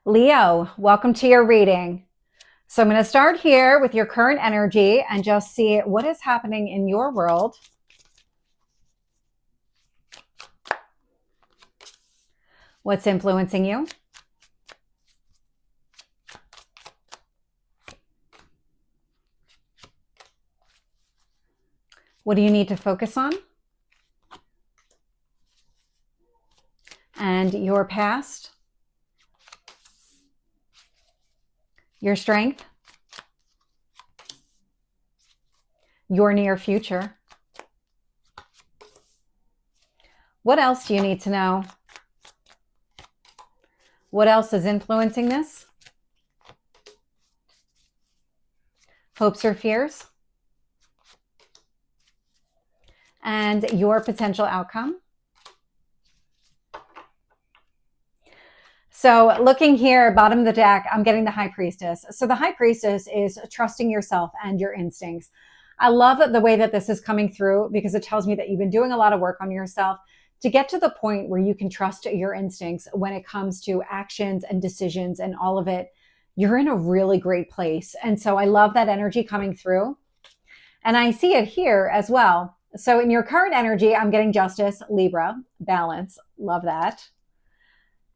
Leo, welcome to your reading. So I'm going to start here with your current energy and just see what is happening in your world. What's influencing you? What do you need to focus on? And your past, your strength, your near future. What else do you need to know? What else is influencing this? Hopes or fears? And your potential outcome? So looking here, bottom of the deck, I'm getting the High Priestess. So the High Priestess is trusting yourself and your instincts. I love the way that this is coming through because it tells me that you've been doing a lot of work on yourself to get to the point where you can trust your instincts when it comes to actions and decisions and all of it. You're in a really great place. And so I love that energy coming through. And I see it here as well. So in your current energy, I'm getting Justice, Libra, balance. Love that.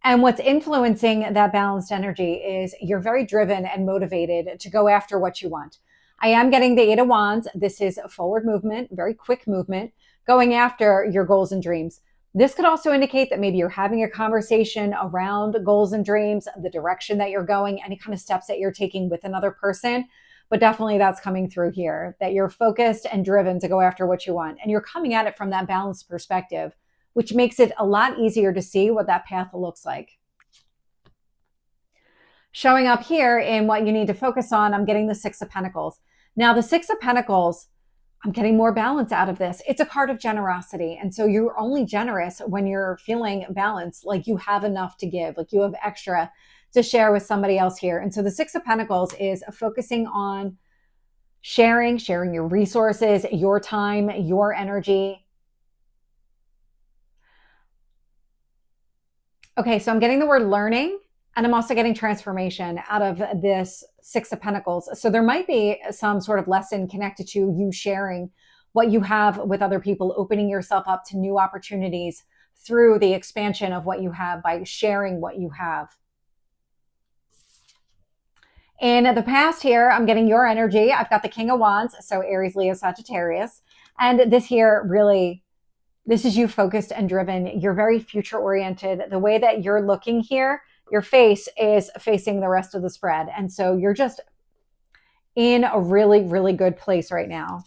And what's influencing that balanced energy is you're very driven and motivated to go after what you want. I am getting the Eight of Wands. This is a forward movement, very quick movement, going after your goals and dreams. This could also indicate that maybe you're having a conversation around goals and dreams, the direction that you're going, any kind of steps that you're taking with another person. But definitely that's coming through here, that you're focused and driven to go after what you want. And you're coming at it from that balanced perspective, which makes it a lot easier to see what that path looks like. Showing up here in what you need to focus on, I'm getting the Six of Pentacles. Now, the Six of Pentacles, I'm getting more balance out of this. It's a card of generosity. And so you're only generous when you're feeling balanced, like you have enough to give, like you have extra to share with somebody else here. And so the Six of Pentacles is focusing on sharing your resources, your time, your energy. Okay, so I'm getting the word learning, and I'm also getting transformation out of this Six of Pentacles. So there might be some sort of lesson connected to you sharing what you have with other people, opening yourself up to new opportunities through the expansion of what you have by sharing what you have. In the past here, I'm getting your energy. I've got the King of Wands, so Aries, Leo, Sagittarius. And this here really, this is you focused and driven. You're very future oriented. The way that you're looking here, your face is facing the rest of the spread. And so you're just in a really, really good place right now.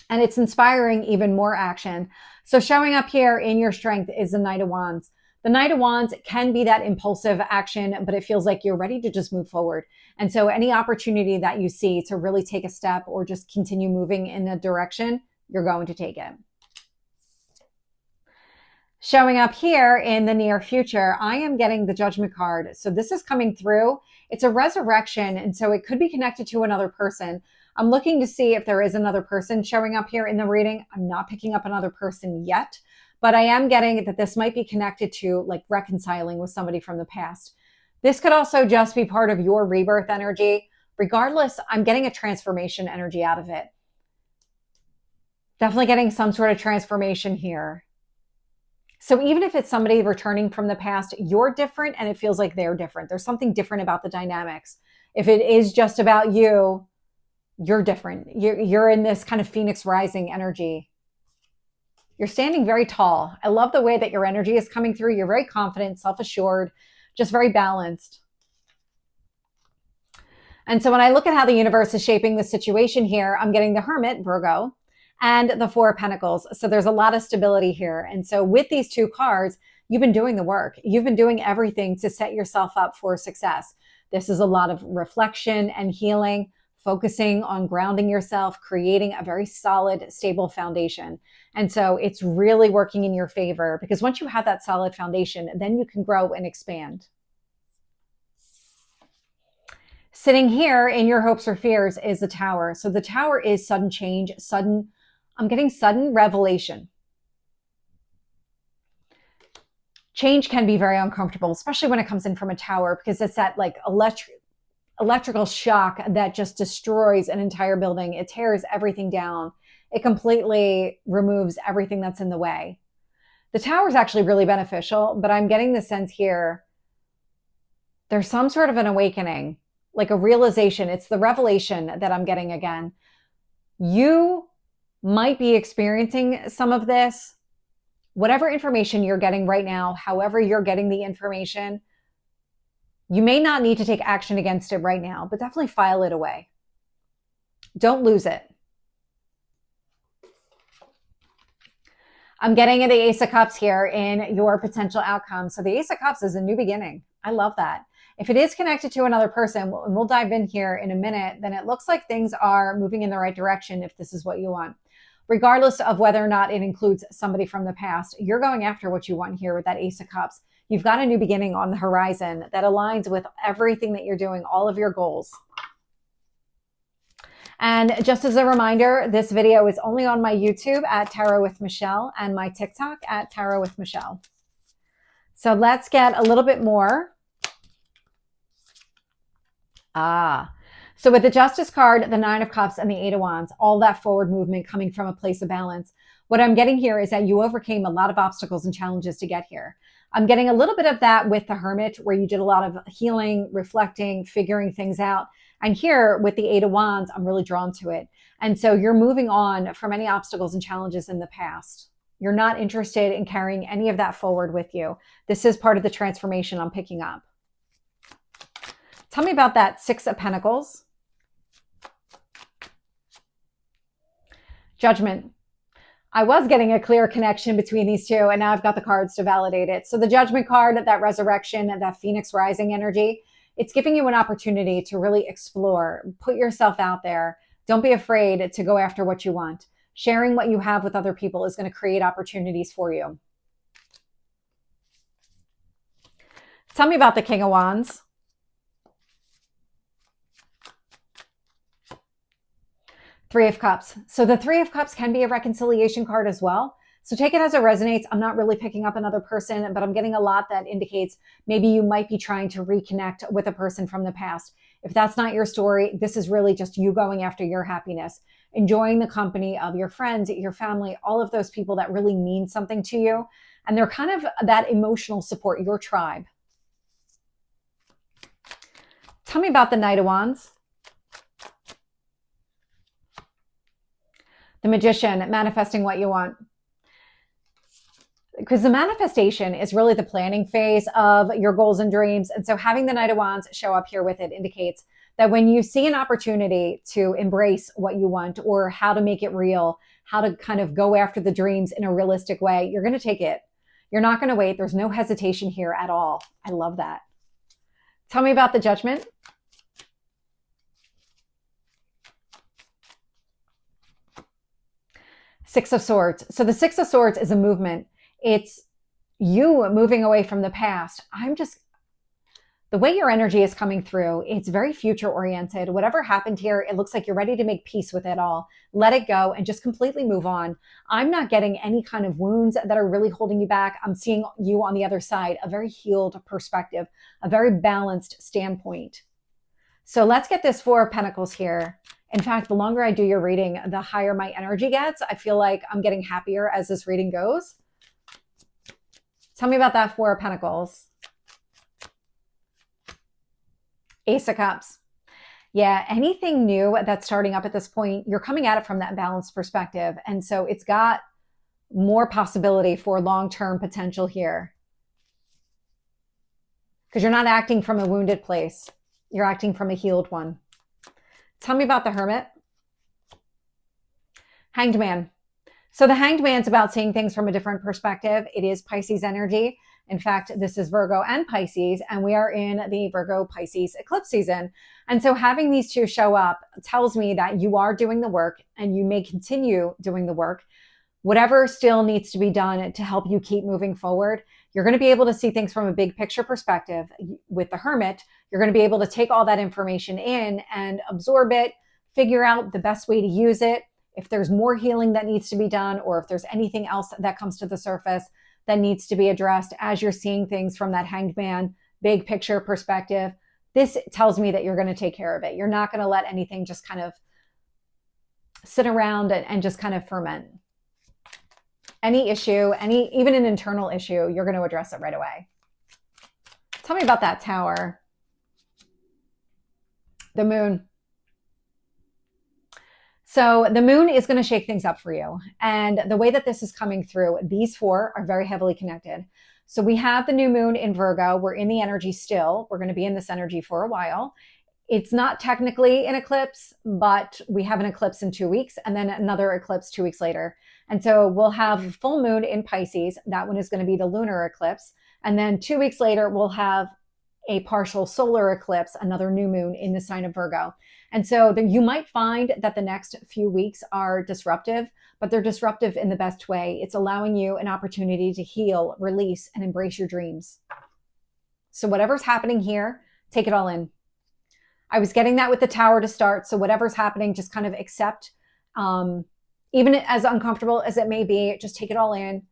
And it's inspiring even more action. So showing up here in your strength is the Knight of Wands. The Knight of Wands can be that impulsive action, but it feels like you're ready to just move forward. And so any opportunity that you see to really take a step or just continue moving in a direction, you're going to take it. Showing up here in the near future, I am getting the Judgment card. So this is coming through. It's a resurrection. And so it could be connected to another person. I'm looking to see if there is another person showing up here in the reading. I'm not picking up another person yet, but I am getting that this might be connected to like reconciling with somebody from the past. This could also just be part of your rebirth energy. Regardless, I'm getting a transformation energy out of it. Definitely getting some sort of transformation here. So even if it's somebody returning from the past, you're different and it feels like they're different. There's something different about the dynamics. If it is just about you, you're different. You're in this kind of Phoenix rising energy. You're standing very tall. I love the way that your energy is coming through. You're very confident, self-assured, just very balanced. And so when I look at how the universe is shaping the situation here, I'm getting the Hermit, Virgo, and the Four of Pentacles. So there's a lot of stability here. And so with these two cards, you've been doing the work. You've been doing everything to set yourself up for success. This is a lot of reflection and healing, focusing on grounding yourself, creating a very solid, stable foundation. And so it's really working in your favor because once you have that solid foundation, then you can grow and expand. Sitting here in your hopes or fears is the Tower. So the Tower is sudden change, I'm getting sudden revelation. change can be very uncomfortable, especially when it comes in from a tower, because it's that like electrical shock that just destroys an entire building. It tears everything down. It completely removes everything that's in the way. The tower is actually really beneficial, but I'm getting the sense here there's some sort of an awakening, like a realization. It's the revelation that I'm getting again. You might be experiencing some of this. Whatever information you're getting right now, however you're getting the information, you may not need to take action against it right now, but definitely file it away. Don't lose it. I'm getting the Ace of Cups here in your potential outcome. So the Ace of Cups is a new beginning. I love that. If it is connected to another person, and we'll dive in here in a minute, then it looks like things are moving in the right direction if this is what you want. Regardless of whether or not it includes somebody from the past, you're going after what you want here with that Ace of Cups. You've got a new beginning on the horizon that aligns with everything that you're doing, all of your goals. And just as a reminder, this video is only on my YouTube at Tarot with Michelle and my TikTok at Tarot with Michelle. So let's get a little bit more. So with the Justice card, the Nine of Cups, and the Eight of Wands, all that forward movement coming from a place of balance. What I'm getting here is that you overcame a lot of obstacles and challenges to get here. I'm getting a little bit of that with the Hermit, where you did a lot of healing, reflecting, figuring things out. And here with the Eight of Wands, I'm really drawn to it. And so you're moving on from any obstacles and challenges in the past. You're not interested in carrying any of that forward with you. This is part of the transformation I'm picking up. Tell me about that Six of Pentacles. Judgment. I was getting a clear connection between these two, and now I've got the cards to validate it. So the Judgment card, that resurrection, that Phoenix rising energy, it's giving you an opportunity to really explore, put yourself out there. Don't be afraid to go after what you want. Sharing what you have with other people is going to create opportunities for you. Tell me about the King of Wands. Three of Cups. So the Three of Cups can be a reconciliation card as well. So take it as it resonates. I'm not really picking up another person, but I'm getting a lot that indicates maybe you might be trying to reconnect with a person from the past. If that's not your story, this is really just you going after your happiness, enjoying the company of your friends, your family, all of those people that really mean something to you. And they're kind of that emotional support, your tribe. Tell me about the Knight of Wands. The Magician, manifesting what you want. Because the manifestation is really the planning phase of your goals and dreams. And so having the Knight of Wands show up here with it indicates that when you see an opportunity to embrace what you want or how to make it real, how to kind of go after the dreams in a realistic way, you're going to take it. You're not going to wait. There's no hesitation here at all. I love that. Tell me about the Judgment. Six of Swords. So the Six of Swords is a movement. It's you moving away from the past. The way your energy is coming through, it's very future oriented. Whatever happened here, it looks like you're ready to make peace with it all. Let it go and just completely move on. I'm not getting any kind of wounds that are really holding you back. I'm seeing you on the other side, a very healed perspective, a very balanced standpoint. So let's get this Four of Pentacles here. In fact, the longer I do your reading, the higher my energy gets. I feel like I'm getting happier as this reading goes. Tell me about that Four of Pentacles. Ace of Cups. Yeah, anything new that's starting up at this point, you're coming at it from that balanced perspective. And so it's got more possibility for long-term potential here. Because you're not acting from a wounded place. You're acting from a healed one. Tell me about the Hermit. Hanged Man. So the Hanged Man's about seeing things from a different perspective. It is Pisces energy. In fact, this is Virgo and Pisces, and we are in the Virgo-Pisces eclipse season. And so having these two show up tells me that you are doing the work and you may continue doing the work. Whatever still needs to be done to help you keep moving forward, you're going to be able to see things from a big picture perspective. With the Hermit, you're going to be able to take all that information in and absorb it, figure out the best way to use it. If there's more healing that needs to be done, or if there's anything else that comes to the surface, that needs to be addressed as you're seeing things from that Hanged Man, big picture perspective. This tells me that you're going to take care of it. You're not going to let anything just kind of sit around and just kind of ferment. Any issue, even an internal issue, you're going to address it right away. Tell me about that Tower. The Moon. So the Moon is going to shake things up for you. And the way that this is coming through, these four are very heavily connected. So we have the new moon in Virgo. We're in the energy still. We're going to be in this energy for a while. It's not technically an eclipse, but we have an eclipse in 2 weeks and then another eclipse 2 weeks later. And so we'll have full moon in Pisces. That one is going to be the lunar eclipse. And then 2 weeks later, we'll have a partial solar eclipse, another new moon in the sign of Virgo. And so you might find that the next few weeks are disruptive, but they're disruptive in the best way. It's allowing you an opportunity to heal, release, and embrace your dreams. So whatever's happening here, take it all in. I was getting that with the Tower to start. So whatever's happening, just kind of accept, even as uncomfortable as it may be, just take it all in.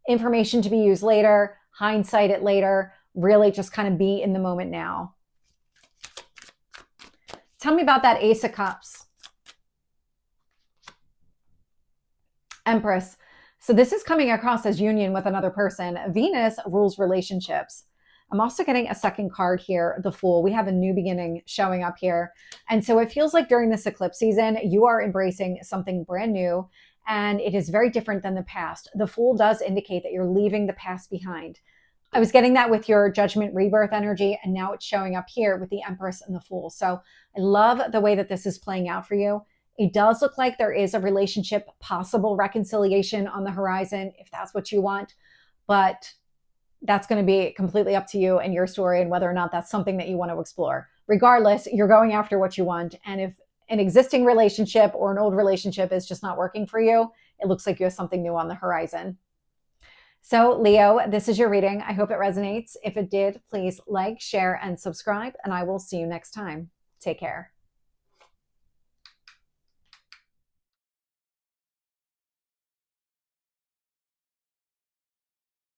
Information to be used later, hindsight it later, really just kind of be in the moment now. Tell me about that Ace of Cups. Empress. So this is coming across as union with another person. Venus rules relationships. I'm also getting a second card here, the Fool. We have a new beginning showing up here. And so it feels like during this eclipse season, you are embracing something brand new, and it is very different than the past. The Fool does indicate that you're leaving the past behind. I was getting that with your Judgment Rebirth energy, and now it's showing up here with the Empress and the Fool. So I love the way that this is playing out for you. It does look like there is a relationship, possible reconciliation on the horizon, if that's what you want. But that's going to be completely up to you and your story and whether or not that's something that you want to explore. Regardless, you're going after what you want. And if an existing relationship or an old relationship is just not working for you, it looks like you have something new on the horizon. So Leo, this is your reading. I hope it resonates. If it did, please like, share, and subscribe, and I will see you next time. Take care.